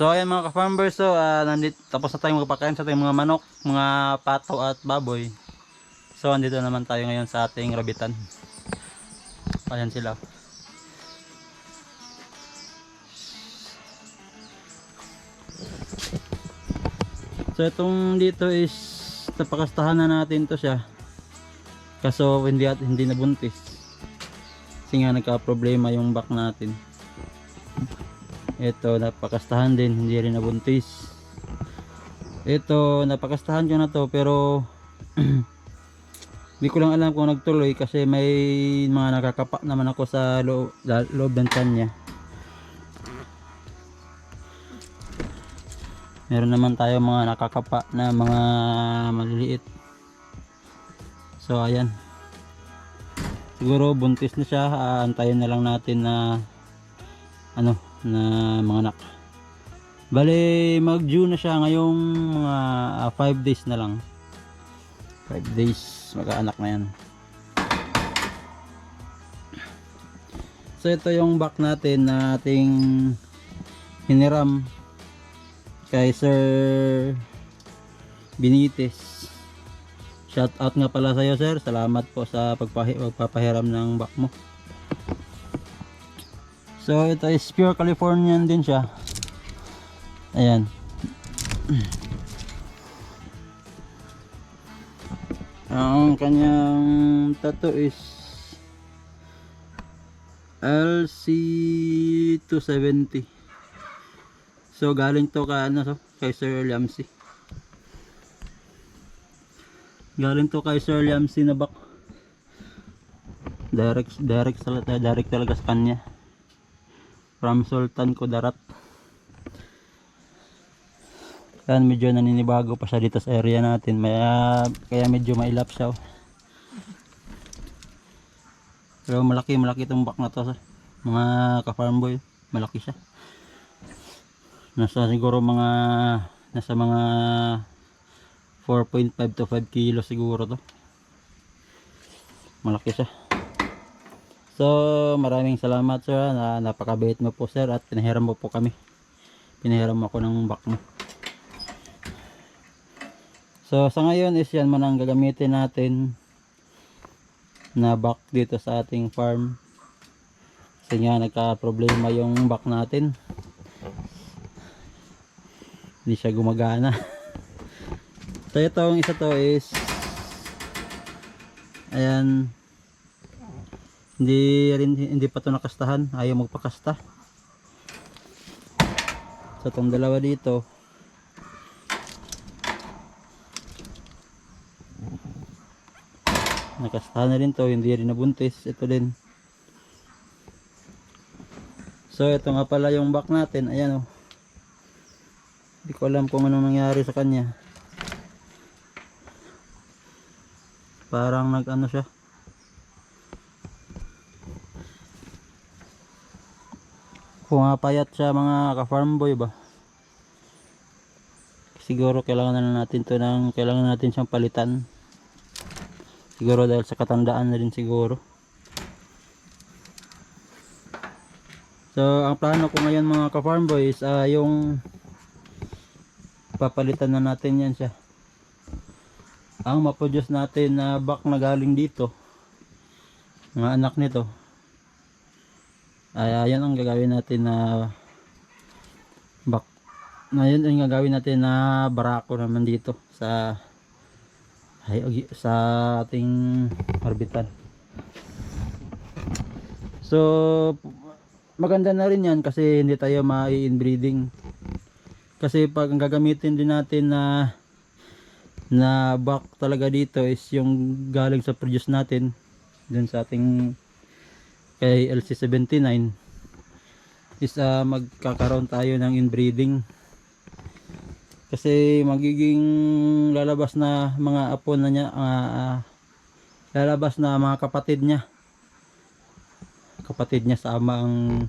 So ayan mga ka-farmers, so tapos na tayong magpakain sa ating mga manok, mga pato at baboy. So andito naman tayo ngayon sa ating rabitan. Ayan sila. So itong dito is napakastahan na natin to siya. Kaso hindi nabuntis. Kasi nga nagka-problema yung back natin. Ito napakastahan din, hindi rin nabuntis. Ito napakastahan ko na to pero hindi ko lang alam kung nagtuloy kasi may mga nakakapa naman ako sa loob ng tiyan niya. Meron naman tayo mga nakakapa na mga maliliit. So ayan. Siguro buntis na siya, antayin na lang natin na na mga anak. Bale mag-due na siya ngayong mga 5 days na lang. 5 days magkaanak na yan. So ito yung back natin na ating hiniram kay Sir Benitez. Shout out nga pala sa iyo sir, salamat po sa pagpapahiram ng back mo. So ito is pure Californian din siya. Ayan. Ang kanyang tattoo is LC270. So galing to kay Sir Liamsi. Galing to kay Sir Liamsi na back. Direct talaga sa kanya. From Sultan Kudarat. Yan, medyo naninibago pa siya dito sa area natin. Kaya medyo mailap siya. Pero malaki itong back na to. Mga ka-farm boy, malaki siya. Nasa mga 4.5 to 5 kilo siguro to. Malaki siya. So maraming salamat sir, napakabait mo po sir at pinahiram mo po kami. Pinahiram ako ng back mo. So sa ngayon is yan man ang gagamitin natin na back dito sa ating farm. Kasi nga nagka-problema yung back natin. Hindi siya gumagana. So itong isa to is ayan, hindi pa to nakastahan, ayaw magpakasta. So itong dalawa dito nakastahan na rin to, hindi rin nabuntis. Ito din. So ito nga pala yung back natin. Ayan hindi ko alam kung anong nangyari sa kanya. Parang siya, pumapayat siya mga ka-farm boy ba. Siguro kailangan natin siyang palitan. Siguro dahil sa katandaan na rin siguro. So ang plano ko ngayon mga ka-farm boys yung papalitan na natin yan siya. Ang maproduce natin na back na galing dito, mga anak nito, ayan ang gagawin natin na back. Ngayon ang gagawin natin na barako naman dito sa ating orbital. So maganda na rin yan kasi hindi tayo ma-inbreeding. Kasi pag ang gagamitin din natin na back talaga dito is yung galing sa produce natin dun sa ating kay LC79 is magkakaroon tayo ng inbreeding. Kasi magiging lalabas na mga apo na niya, lalabas na mga kapatid niya sa ama ang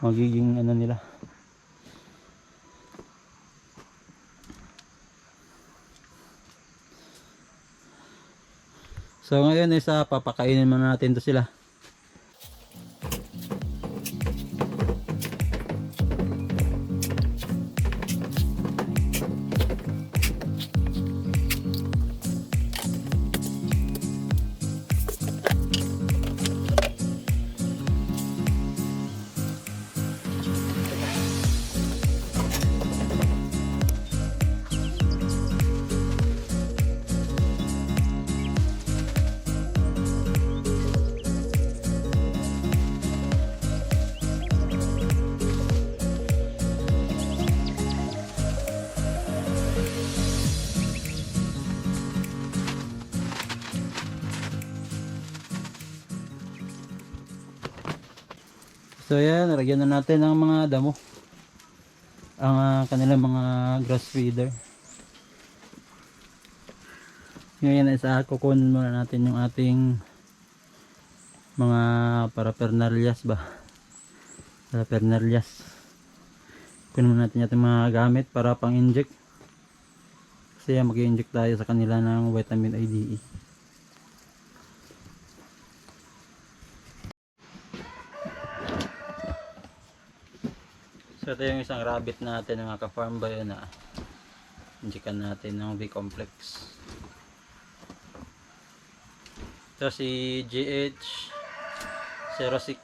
magiging nila. So ngayon is papakainin muna natin to sila. So yan, lagyan na natin ng mga damo ang kanilang mga grass feeder. Ngayon is kukunin muna natin yung ating mga paraphernalias ba, paraphernalias. Kunin muna natin yung mga gamit para pang inject, kasi mag-inject tayo sa kanila ng vitamin IDE. So ito yung isang rabbit natin mga ka-farm boy na injectan natin ng B-complex. Ito si GH06.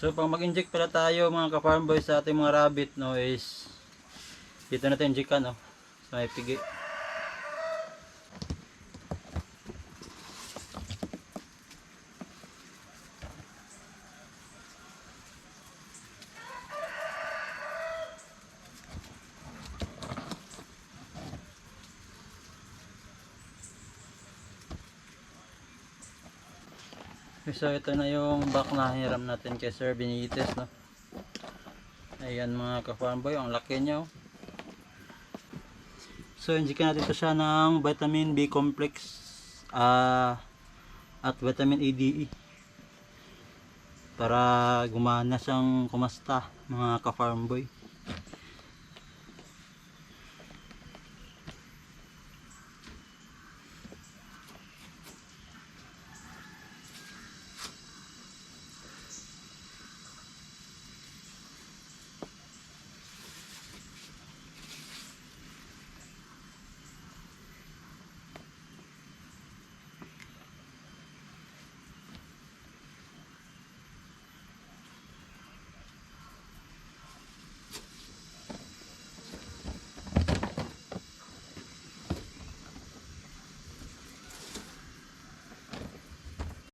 So pag mag-inject pala tayo mga ka-farm boy sa ating mga rabbit, no, is dito natin injectan, no, sa may pigi. So ito na yung back na hiram natin kay Sir Benitez, no. Ayan mga ka-farm boy, ang laki niya, oh. So injectan natin ito siya ng vitamin B complex at vitamin ADE para gumana siyang kumasta mga ka-farm boy.